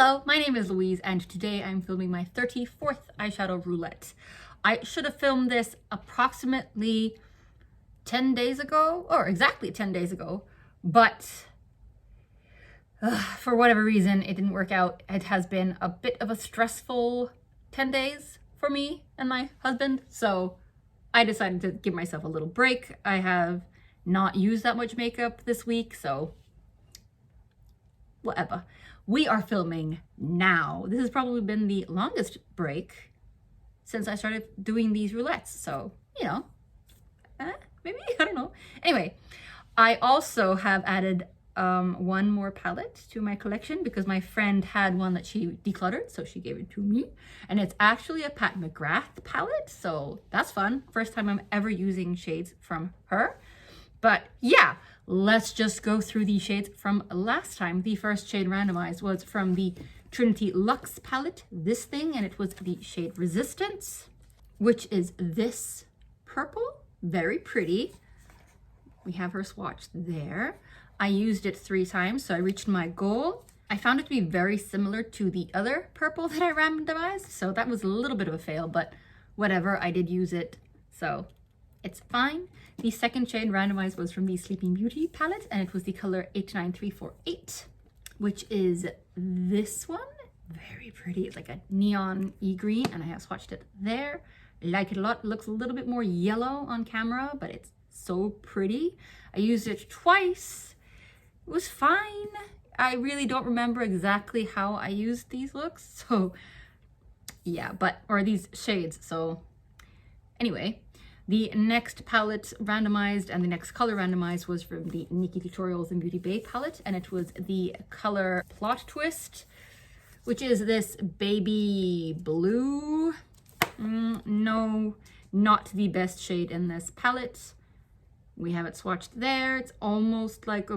Hello, my name is Louise and today I'm filming my 34th eyeshadow roulette. I should have filmed this approximately 10 days ago, or exactly 10 days ago, but for whatever reason it didn't work out. It has been a bit of a stressful 10 days for me and my husband, so I decided to give myself a little break. I have not used that much makeup this week, so whatever. We are filming now. This has probably been the longest break since I started doing these roulettes, so, you know, maybe, I don't know. Anyway, I also have added one more palette to my collection because my friend had one that she decluttered, so she gave it to me. And it's actually a Pat McGrath palette, so that's fun. First time I'm ever using shades from her. But yeah, let's just go through the shades from last time. The first shade randomized was from the Trinity Luxe palette, this thing, and it was the shade Resistance, which is this purple. Very pretty. We have her swatched there. I used it 3 times, so I reached my goal. I found it to be very similar to the other purple that I randomized, so that was a little bit of a fail, but whatever, I did use it, so it's fine. The second shade randomized was from the Sleeping Beauty palette, and it was the color 89348, which is this one. Very pretty. It's like a neon e-green, and I have swatched it there. I like it a lot. It looks a little bit more yellow on camera, but it's so pretty. I used it twice. It was fine. I really don't remember exactly how I used these looks, so yeah, or these shades, so anyway. The next palette randomized and the next color randomized was from the Nikkie Tutorials and Beauty Bay palette, and it was the color Plot Twist, which is this baby blue. No, not the best shade in this palette. We have it swatched there. It's almost like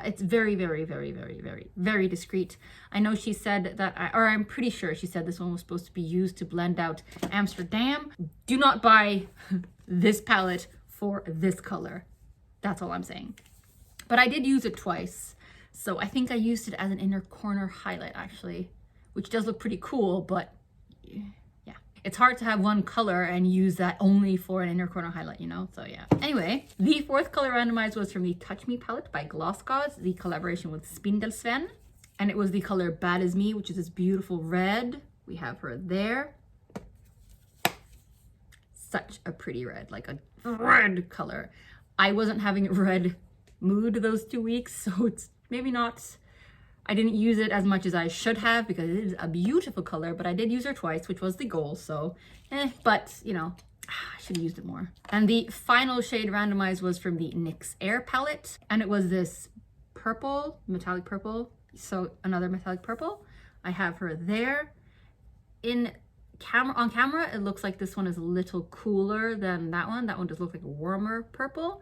it's very, very, very, very, very, very discreet. I know she said that, I'm pretty sure she said this one was supposed to be used to blend out Amsterdam. Do not buy this palette for this color. That's all I'm saying. But I did use it twice. So I think I used it as an inner corner highlight actually, which does look pretty cool, but yeah. It's hard to have one color and use that only for an inner corner highlight, you know? So yeah. Anyway, the fourth color randomized was from the Touch Me palette by GlossGods, the collaboration with Spindelsven. And it was the color Bad As Me, which is this beautiful red. We have her there. Such a pretty red, like a red color. I wasn't having a red mood those 2 weeks, so it's maybe not. I didn't use it as much as I should have because it is a beautiful color, but I did use her twice, which was the goal, so but you know, I should have used it more. And the final shade randomized was from the NYX Air palette, and it was this purple, metallic purple, so another metallic purple. I have her there. On camera, it looks like this one is a little cooler than that one. That one does look like a warmer purple.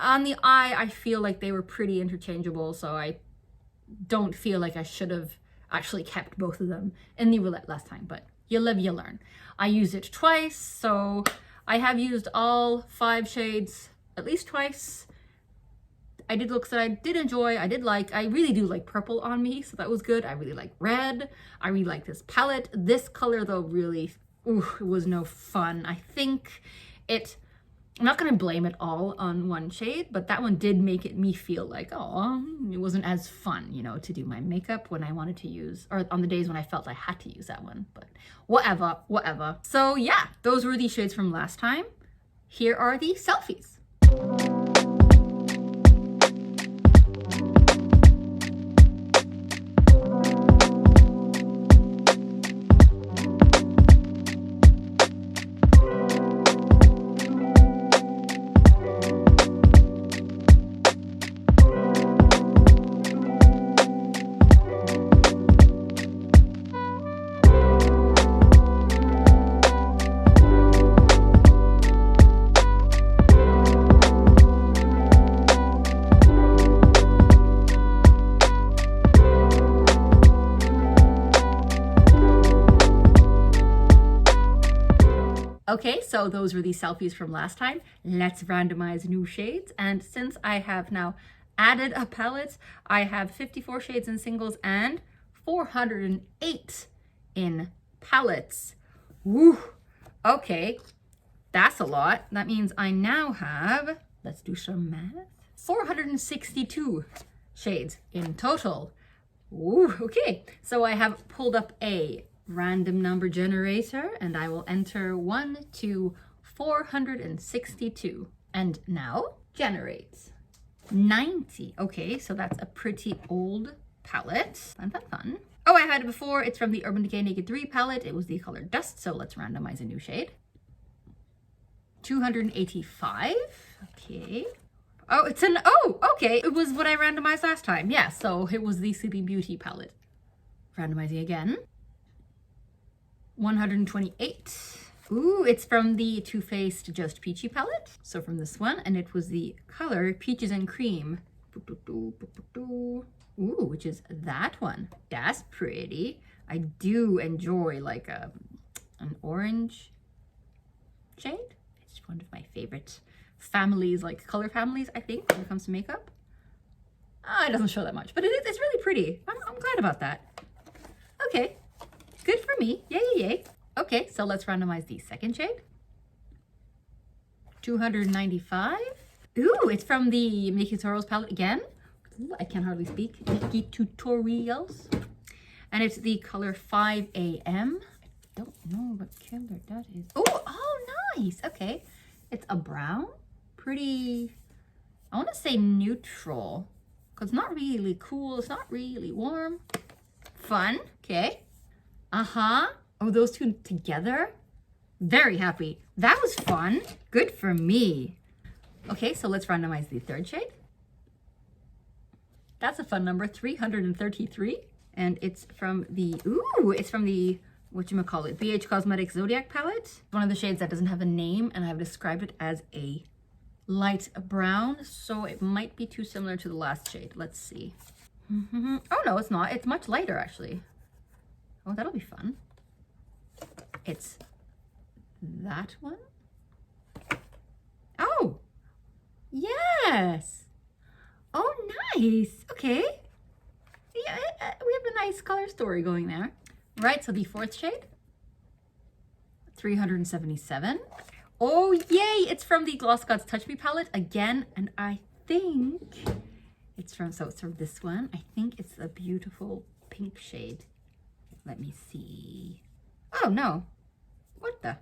On the eye, I feel like they were pretty interchangeable, so I don't feel like I should have actually kept both of them in the roulette last time, but you live, you learn. I used it twice, so I have used all 5 shades at least twice. I did looks that I did enjoy, I did like. I really do like purple on me, so that was good. I really like red. I really like this palette. This color though really, it was no fun. I think I'm not going to blame it all on one shade, but that one did make me feel like, oh, it wasn't as fun, you know, to do my makeup when I wanted to use, or on the days when I felt I had to use that one, but whatever. So yeah, those were the shades from last time. Here are the selfies. Okay, so those were the selfies from last time. Let's randomize new shades. And since I have now added a palette. I have 54 shades in singles and 408 in palettes. Woo! Okay, that's a lot. That means I now have, let's do some math, 462 shades in total. Ooh, okay, so I have pulled up a random number generator and I will enter 1 to 462. And now generate 90. Okay, so that's a pretty old palette. Fun, fun, fun. Oh, I've had it before. It's from the Urban Decay Naked 3 palette. It was the color Dust, so let's randomize a new shade. 285. Okay. Oh, it's an, oh, okay. It was what I randomized last time. Yeah, so it was the Sleeping Beauty palette. Randomizing again. 128. Ooh, it's from the TooFaced Just Peachy palette. So from this one, and it was the color Peaches and Cream. Ooh, which is that one. That's pretty. I do enjoy like an orange shade. It's one of my favorite families, like color families, I think, when it comes to makeup. It doesn't show that much, but it's really pretty. I'm glad about that. Okay, good for me. Yay, yay, yay. Okay, so let's randomize the second shade. 295. Ooh, it's from the Nikkie Tutorials palette again. Ooh, I can hardly speak. Nikkie Tutorials. And it's the color 5 AM. I don't know what color that is. Oh, nice. Okay. It's a brown. Pretty, I want to say neutral. Because it's not really cool. It's not really warm. Fun. Okay. Uh-huh. Oh, those two together? Very happy. That was fun. Good for me. Okay, so let's randomize the third shade. That's a fun number, 333. And it's from the, it's from the, whatchamacallit, BH Cosmetics Zodiac palette. One of the shades that doesn't have a name, and I've described it as a light brown, so it might be too similar to the last shade. Let's see. Oh, no, it's not. It's much lighter, actually. Oh, that'll be fun. It's that one. Oh, yes. Oh, nice. Okay. Yeah, we have a nice color story going there. Right, so the fourth shade, 377. Oh, yay. It's from the GlossGods Touch Me palette again. And I think it's from, so it's from this one. I think it's a beautiful pink shade. Let me see. Oh, no. What the?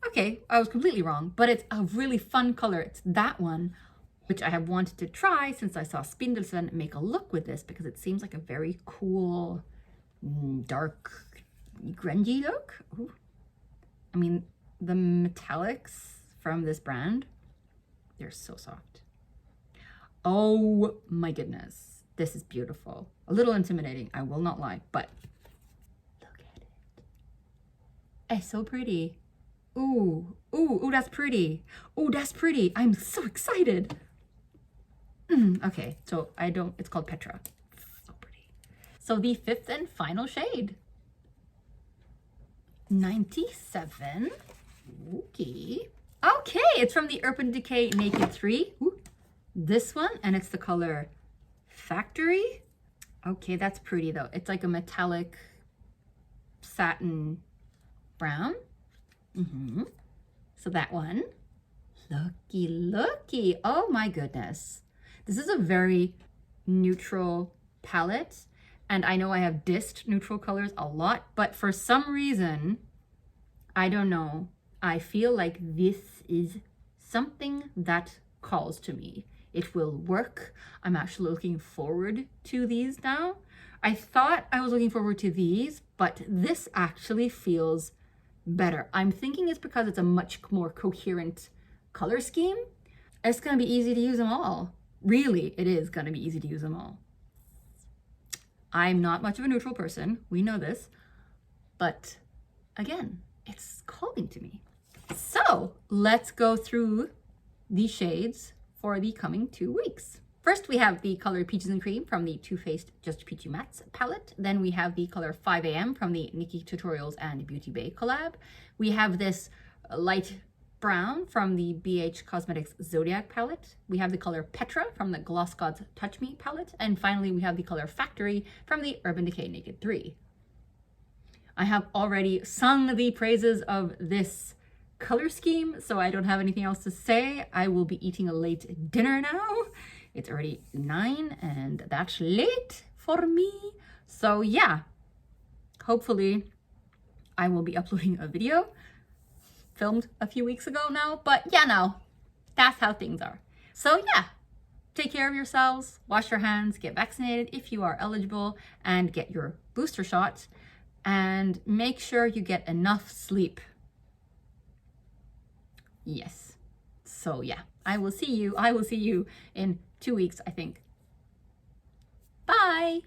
Okay, I was completely wrong, but it's a really fun color. It's that one, which I have wanted to try since I saw Spindelsen make a look with this because it seems like a very cool, dark, grungy look. Ooh. I mean, the metallics from this brand, they're so soft. Oh my goodness. This is beautiful. A little intimidating, I will not lie, but look at it. It's so pretty. Ooh, ooh, ooh, that's pretty. Ooh, that's pretty. I'm so excited. Okay, so it's called Petra. So pretty. So the fifth and final shade. 97. Okay. Okay, it's from the Urban Decay Naked 3. Ooh, this one, and it's the color Factory. Okay, that's pretty though. It's like a metallic satin brown. So that one. Looky, looky. Oh my goodness. This is a very neutral palette. And I know I have dissed neutral colors a lot, but for some reason, I don't know, I feel like this is something that calls to me. It will work. I'm actually looking forward to these now. I thought I was looking forward to these, but this actually feels better. I'm thinking it's because it's a much more coherent color scheme. It's gonna be easy to use them all. Really, it is gonna be easy to use them all. I'm not much of a neutral person, we know this, but again, it's calling to me. So let's go through the shades for the coming 2 weeks. First, we have the color Peaches and Cream from the TooFaced Just Peachy Mattes palette. Then we have the color 5 AM from the Nikkie Tutorials and Beauty Bay collab. We have this light Brown from the BH Cosmetics Zodiac palette. We have the color Petra from the GlossGods Touch Me palette. And finally, we have the color Factory from the Urban Decay Naked 3. I have already sung the praises of this color scheme, so I don't have anything else to say. I will be eating a late dinner now. It's already 9 and that's late for me. So yeah, hopefully I will be uploading a video filmed a few weeks ago now, but yeah, no, that's how things are. So yeah, take care of yourselves, wash your hands, get vaccinated if you are eligible, and get your booster shot, and make sure you get enough sleep. Yes. So yeah, I will see you in 2 weeks, I think. Bye.